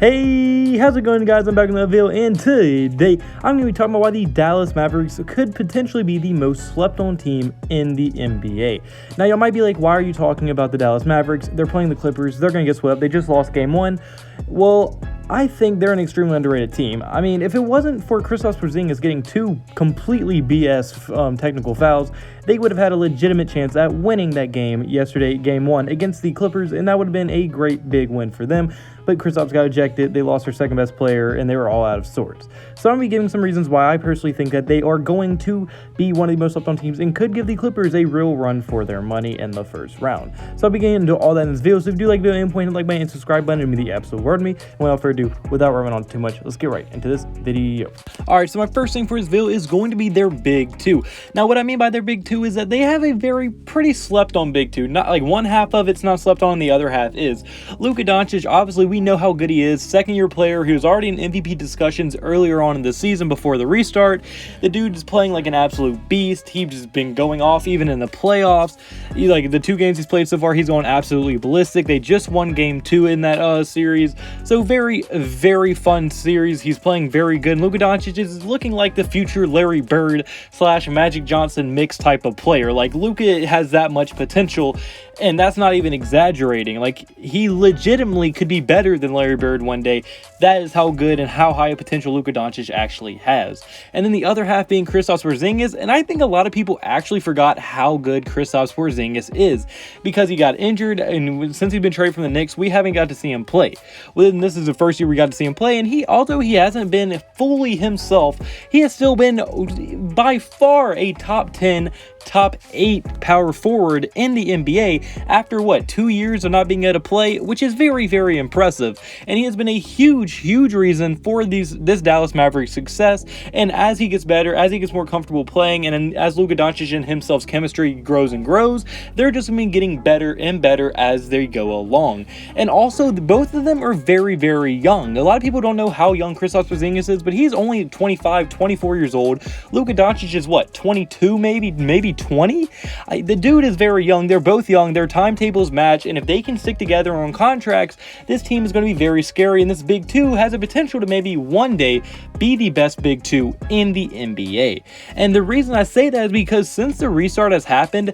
Hey, how's it going, guys? I'm back in the video, and today I'm going to be talking about why the Dallas Mavericks could potentially be the most slept-on team in the NBA. Now, y'all might be like, why are you talking about the Dallas Mavericks? They're playing the Clippers. They're going to get swept. They just lost game 1. Well, I think they're an extremely underrated team. I mean, if it wasn't for Kristaps Porzingis getting 2 completely BS technical fouls, they would have had a legitimate chance at winning that game yesterday, game 1, against the Clippers, and that would have been a great big win for them. But Kristaps got ejected, they lost their second best player, and they were all out of sorts. So I'm going to be giving some reasons why I personally think that they are going to be one of the most slept-on teams and could give the Clippers a real run for their money in the first round. So I'll be getting into all that in this video. So if you do like the video, hit the like button and subscribe button. It would mean the absolute word to me. And without further ado, without running on too much, let's get right into this video. Alright, so my first thing for this video is going to be their big two. Now, what I mean by their big two is that they have a pretty slept-on big two. Not like one half of it's not slept on, the other half is. Luka Doncic, obviously we know how good he is. Second-year player. He was already in MVP discussions earlier on in the season before the restart. The dude is playing like an absolute beast. He's just been going off even in the playoffs. Like the 2 games he's played so far, he's going absolutely ballistic. They just won game 2 in that series. So very, very fun series. He's playing very good. And Luka Doncic is looking like the future Larry Bird / Magic Johnson mix type of player. Like Luka has that much potential, and that's not even exaggerating. Like he legitimately could be better than Larry Bird one day. That is how good and how high a potential Luka Doncic actually has. And then the other half being Kristaps Porzingis, and I think a lot of people actually forgot how good Kristaps Porzingis is because he got injured, and since he's been traded from the Knicks, we haven't got to see him play. Well, this is the first year we got to see him play, and although he hasn't been fully himself, he has still been by far a top 10, top 8 power forward in the NBA after what, 2 years of not being able to play, which is very, very impressive. And he has been a huge reason for this Dallas Mavericks success. And as he gets better, as he gets more comfortable playing, and as Luka Doncic and himself's chemistry grows and grows, they're just going to be getting better and better as they go along. And also, both of them are very, very young. A lot of people don't know how young Kristaps Porzingis is, but he's only 25, 24 years old. Luka Doncic is what, 22 maybe 20? The dude is very young. They're both young. Their timetables match, and if they can stick together on contracts, this team is going to be very scary, and this big two has a potential to maybe one day be the best big two in the NBA. And the reason I say that is because since the restart has happened,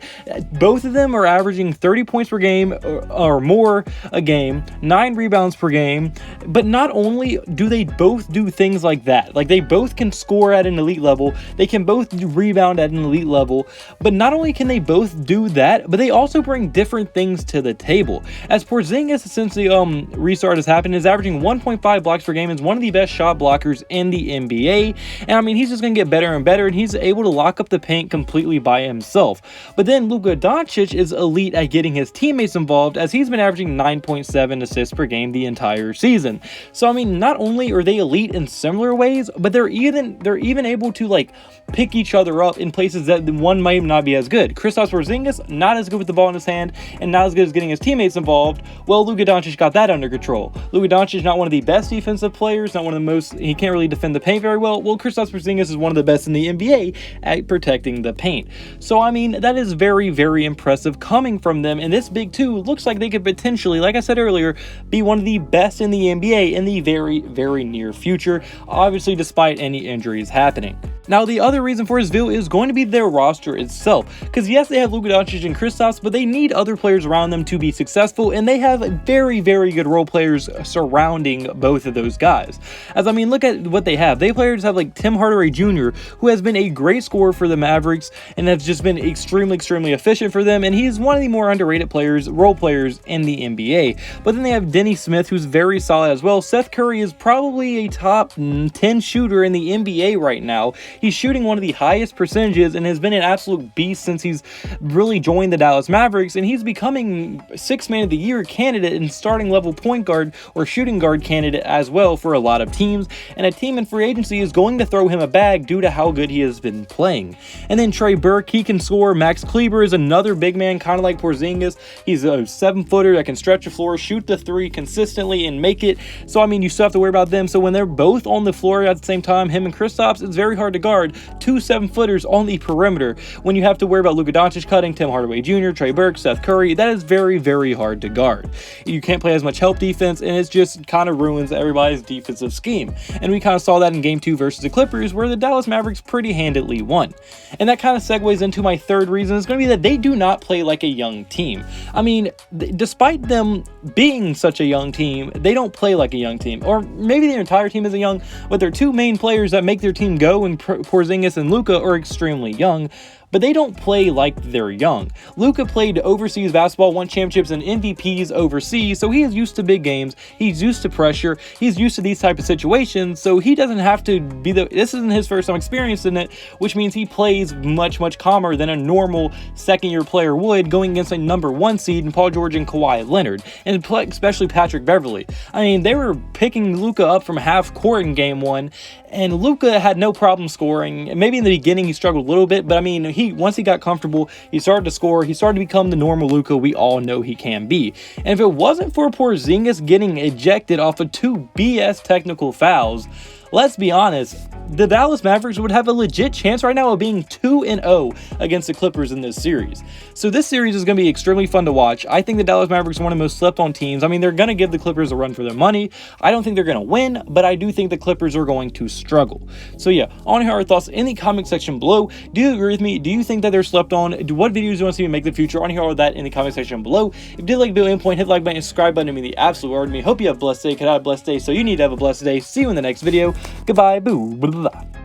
both of them are averaging 30 points per game or more a game, 9 rebounds per game. But not only do they both do things like that, like they both can score at an elite level, they can both rebound at an elite level, but not only can they both do that, but they also bring different things to the table. As Porzingis, since the restart has happened, is averaging 1.5 blocks per game, is one of the best shot blockers in the NBA. And I mean, he's just going to get better and better, and he's able to lock up the paint completely by himself. But then Luka Doncic is elite at getting his teammates involved, as he's been averaging 9.7 assists per game the entire season. So I mean, not only are they elite in similar ways, but they're even able to like pick each other up in places that one might not be as good. Kristaps Porzingis, not as good with the ball in his hand and not as good as getting his teammates involved. Well, Luka Doncic got that under control. Luka Doncic is not one of the best defensive players, not one of the most, he can't really defend the paint very well. Well, Kristaps Porzingis is one of the best in the NBA at protecting the paint. So I mean, that is very, very impressive coming from them, and this big two looks like they could potentially, like I said earlier, be one of the best in the NBA in the very, very near future, obviously despite any injuries happening. Now, the other reason for this video is going to be their roster itself, because yes, they have Luka Doncic and Kristaps, but they need other players around them to be successful, and they have very, very good role players surrounding both of those guys. As I mean, look at what they have. They players have like Tim Hardaway Jr., who has been a great scorer for the Mavericks and has just been extremely efficient for them, and he's one of the more underrated players, role players in the NBA. But then they have Denny Smith, who's very solid as well. Seth Curry is probably a top 10 shooter in the NBA right now. He's shooting one of the highest percentages and has been an absolute beast since he's really joined the Dallas Mavericks, and he's becoming 6th Man of the Year candidate and starting level point guard or shooting guard candidate as well for a lot of teams, and a team in free agency is going to throw him a bag due to how good he has been playing. And then Trey Burke, he can score. Max Kleber is another big man, kind of like Porzingis. He's a 7-footer that can stretch the floor, shoot the 3 consistently and make it. So I mean, you still have to worry about them. So when they're both on the floor at the same time, him and Kristaps, it's very hard to guard. 2 7-footers on the perimeter when you have to worry about Luka Doncic cutting, Tim Hardaway Jr., Trey Burke, Seth Curry. That is very, very hard to guard. You can't play as much help defense, and it just kind of ruins everybody's defensive scheme. And we kind of saw that in Game 2 versus the Clippers, where the Dallas Mavericks pretty handedly won. And that kind of segues into my third reason. It's going to be that they do not play like a young team. I mean, despite them being such a young team, they don't play like a young team. Or maybe their entire team isn't young, but their two main players that make their team go, and Porzingis and Luka, are extremely young. But they don't play like they're young. Luka played overseas basketball, won championships and MVPs overseas, so he is used to big games. He's used to pressure. He's used to these type of situations, so he doesn't have to be this isn't his first time experiencing it, which means he plays much, much calmer than a normal second-year player would going against a #1 seed in Paul George and Kawhi Leonard, and especially Patrick Beverley. I mean, they were picking Luka up from half court in Game 1, and Luka had no problem scoring. Maybe in the beginning he struggled a little bit, but I mean, once he got comfortable, he started to score. He started to become the normal Luka we all know he can be. And if it wasn't for Porzingis getting ejected off of 2 BS technical fouls, let's be honest, the Dallas Mavericks would have a legit chance right now of being 2-0 against the Clippers in this series. So this series is going to be extremely fun to watch. I think the Dallas Mavericks are one of the most slept-on teams. I mean, they're going to give the Clippers a run for their money. I don't think they're going to win, but I do think the Clippers are going to struggle. So yeah, I want to hear our thoughts in the comment section below. Do you agree with me? Do you think that they're slept on? What videos do you want to see me make in the future? I want to hear all of that in the comment section below. If you did like the video, hit the like button and subscribe button. It means the absolute world to me. Hope you have a blessed day. Could I have a blessed day? So you need to have a blessed day. See you in the next video. Goodbye. Boo. Blah, blah, blah.